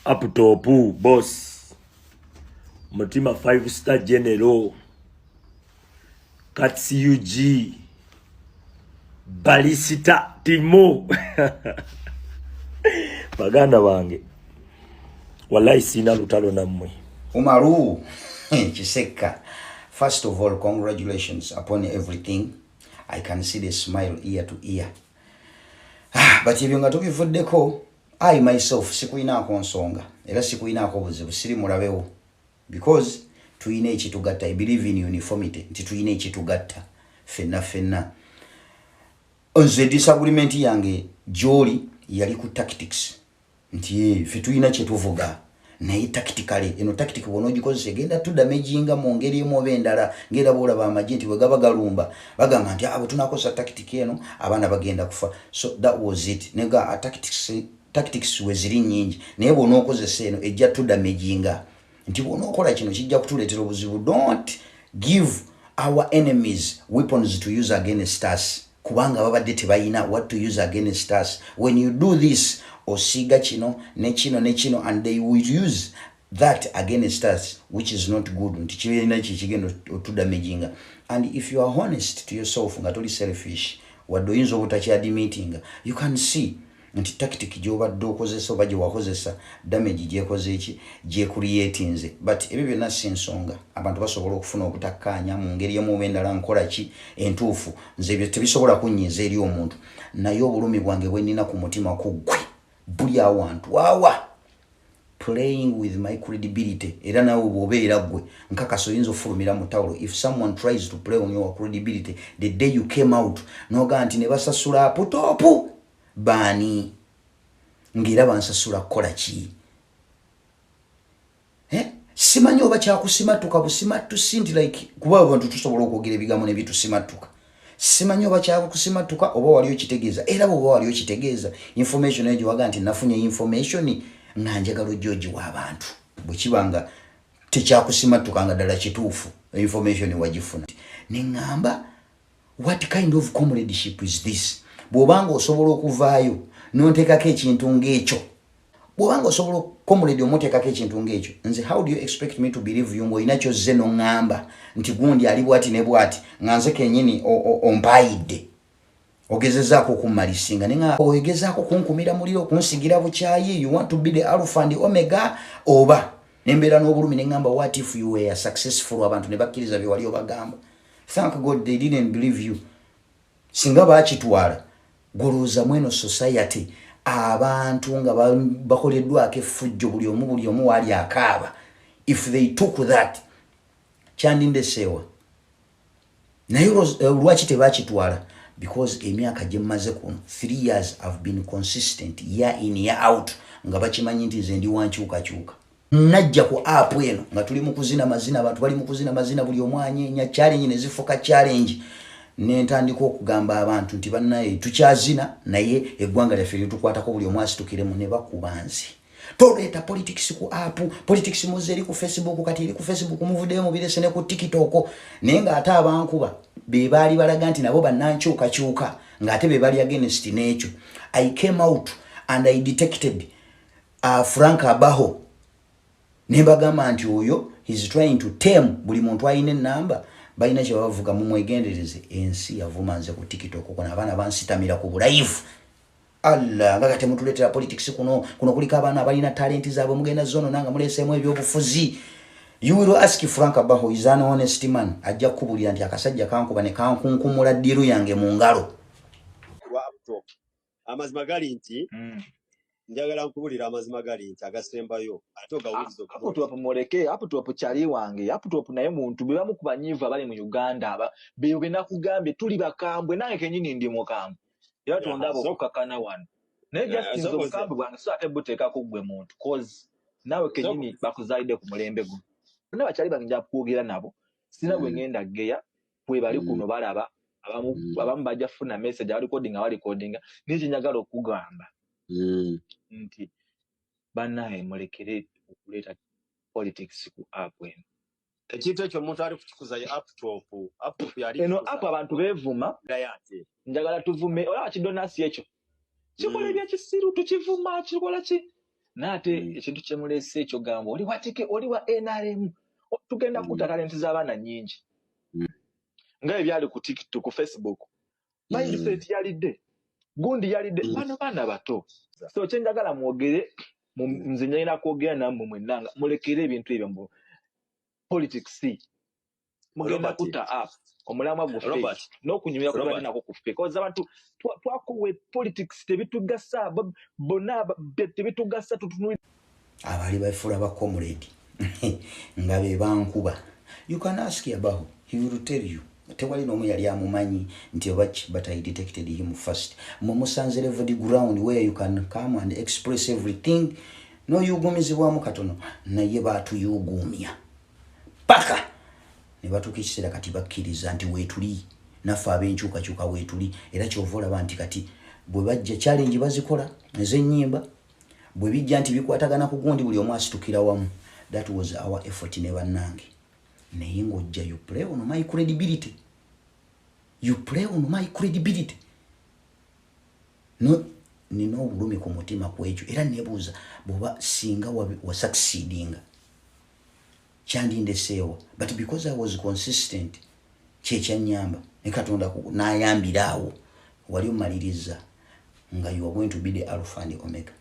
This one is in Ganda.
Up top, boss. Mutima 5-star general. Katsi UG. Balisita Timo. Baganda wange. Wallahi sina lutalo namwe. Umaru. Chiseka. First of all, congratulations upon everything. I can see the smile ear to ear. But if you ngatoki fuddeko, I myself sikuina ko nsonga. Era sikuina ko buzibu siri mulabewo. Because tuine ekitugatta. I believe in uniformity. Nti tuine ekitugatta. Fenna. Onze disagreement yange Joli yali ku tactics. Nti fe tuina kyetuvuga. Naye tactically eno tactic bonoji kozese genda tu damaging mu ngeri mu bendala ngera bola ba magenti we gaba galumba bagamba nti abo tunakosa tactic eno abana bagenda kufa. So that was it. Nega tactics we ziri nyingi naye bonokozese eno ejja tu damaging nti bonokola kino kijja kutuletera obuzibu. Don't give our enemies weapons to use against us kubanga babadde tebayina what to use against us. When you do this osiga chino nechino and they will use that against us, which is not good. To damaging. And if you are honest to yourself, ngatoli selfish, what do you meeting, you can see nti tactic joba dokozesa oba wakozesa damage jekozechi je creating. But ebyo byonna sensonga abantu basobola okufuna okutakanya mu ngeri mu bendala nkola ki entuufu nze byo tebisobola kunyiza eri omuntu naye obulumi bwange bwe nina ku mutima kugwe buli awantu wawa playing with my credibility. Era nawe obeera gwe nkakaso yinzo fulumira mu tawulo. If someone tries to play on your credibility the day you came out noga nti ne basasula putopu bani ngira bansasula kola ki simanyi oba kyakusimatuka busimatu sindi like kuba abantu tusobola okwogera ebigambo ne bitu simatuka. Simanyi oba kyakusimatuka oba wali okitegeeza. Era oba wali okitegeeza information ejo waga nti nafunye information nga njagala George w'abantu bwe kibanga tekyakusimatuka nga ddala kituufu information wagifuna. Nengamba what kind of comradeship is this? Bwobanga osobola okuvaayo n'onteekako ekintu ng'ekyo. Bwobanga osobola comrade omuteekako ekintu ng'ekyo. Nze how do you expect me to believe you ng'olina kyozze n'oŋŋamba nti gundi ali bwati ne bwati nga nze kennyini ompaayidde ogezezaako okummalisinga nenga ogezezaako kunkumira muliro kunsigira bukyayi. You want to be the alpha and the omega oba nembeera n'obulumi neŋŋamba what if you were successful abantu ne bakkiriza bye wali obagamba. Thank God they didn't believe you. Singa baakitwala golooza mweno society abantu nga bakoleddwako effujjo buli omu wali akaaba. If they took that kyandindeseewa naye lwaki tebakitwala? Because emyaka gye mmaze kuno 3 years have been consistent year in year out nga bakimanyi nti nze ndi wankyukakyuka. Najja ku app eno nga tuli mu kuzina mazina abantu bali mu kuzina mazina buli omu anyeenya challenge ne zifuka challenge nentandika okugamba abantu nti bannaye tukyazina naye eggwanga lyaffe litukwatako buli omu asitukiremu ne bakubanzi. Toleeta politics ku app, politics muze eri ku Facebook kati eri ku Facebook muvuddeyo mubirese ne ku TikTok naye ng'ate abankuba be baali balaga nti nabo bannankyukakyuka ng'ate be bali against n'ekyo. I came out and I detected Frank Abaho ne bagamba nti oyo he's trying to tame buli muntu ayina ennamba balina kye bavuga mu mwegendereze ensi yavuma nze ku TikTok kuna abaana bansitamira ku bulive. Allah nga kate mutuletera politics kuno kuliko abaana abalina talenti zaabwe mugenda zono nanga muleseemu ebyobufuzi. You will ask Frank Abaho is an honest man. Ajja kubulira nti akasajja kankuba ne kankunkumula ddiru yange mu ngalo. Amazima gali nti njagala nkubulira amazima gali nti agasembayo ate ogawuliza apo twapomoleke apo twapochali wange apo twapo naye muntu bwe bamukubanyiva bali mu Uganda aba be nakugambe tuli bakambwe naye kenyini ndi mukambwe era tondabo okukakana wano naye just nzo mukambwe bwange so ate buteeka kugwe muntu cause nawe kenyini bakuzaide ku mulembe guno n'abakyali banjja kwogera nabo sina bwe ngenda geya bwe bali kuno balaba abamu bajja funa message ali recording n'iki njagala okugamba nti bannaye mulekere okuleeta politics ku app eno. Ekintu ekyo omuntu ali kukikuza ya app top yali eno app abantu beevuma njagala tuvume oba kidonasi ekyo kikola ebyekisiru tukivuma kikola ki nate ekintu kyemulese ekyo gamba oli wa NRM tugenda kuta talent z'abaana nyingi nga ebyali ku TikTok ku Facebook mindset yalidde gundi yalidde bano baana bato so kyenjagala mwogere nze njagala kwogera nammwe mwennanga mulekere ebintu ebyo mu politics mugenda kuta up omulamwa guffe n'okunyumira ku bali nako kuffe koza abantu twakuwe politics tebitugasa bonna tebitugasa tutunulira abali bafula ba comrade nga be bankuba you can ask about he will tell you tewali n'omu yali amumanyi nti but I detected him first mumusanze level the ground where you can come and express everything no yugumizibwamu katono naye batuyugumya paka ne batukisira kati bakkiriza nti wetuli nafa abenkyukakyuka wetuli era kyovola banti kati bwe bajja challenge bazikola ez'ennyimba bwe bijja nti bikwatagana ku gundi buli omu asitukira wamu that was our effort ne bannange naye ng'ojja you play on my credibility no nina obulumi ku mutima kwekyo era nebuuza bw'oba singa wa succeedinga kyandindeseewo but because I was consistent kyekyanyamba ne Katonda n'ayambiraawo wali omaliriza nga you are going to be the alpha and the omega